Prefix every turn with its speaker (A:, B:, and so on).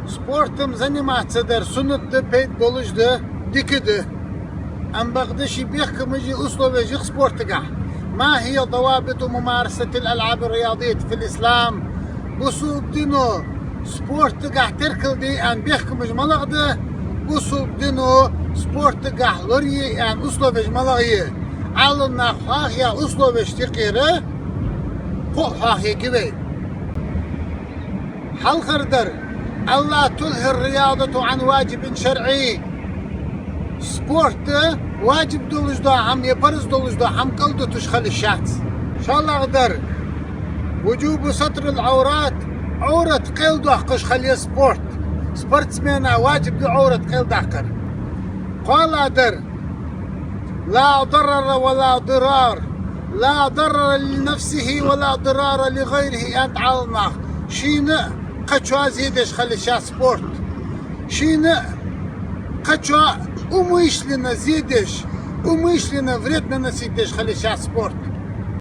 A: Sportım заниматься der sunuttu peyt bolujdu dikidi. أم بغدشي بيحكم يجي أسلوب يجي سبورتقع. ما هي ضوابط ممارسة الألعاب الرياضية في الإسلام؟ بصوب دينو سبورتقع تركل دي أن بيحكم يجي ملغده بصوب دينو سبورتقع لوري أن أسلوب يجي ملغيه علنا خاخيا أسلوب يشتقيره فوق خاخيا كبير حل خردر ألا تلهي الرياضة عن واجب شرعي. سبورت واجب دولجدا هم يبرز دولجدا هم قلدو تشخل الشخص شاء الله قدر وجوب ستر العورات عورة قلدو حقش خلي سبورت سمينا واجب دو عورة قلدو حقر قال قدر لا ضرر ولا ضرار لا ضرر لنفسه ولا ضرار لغيره أنت عالنا شينا قشوا زيدش خلي شا سبورت شينا قشوا ومش لنا زيدش ومش لنا فريدنا نسيدش خلي شا سبورت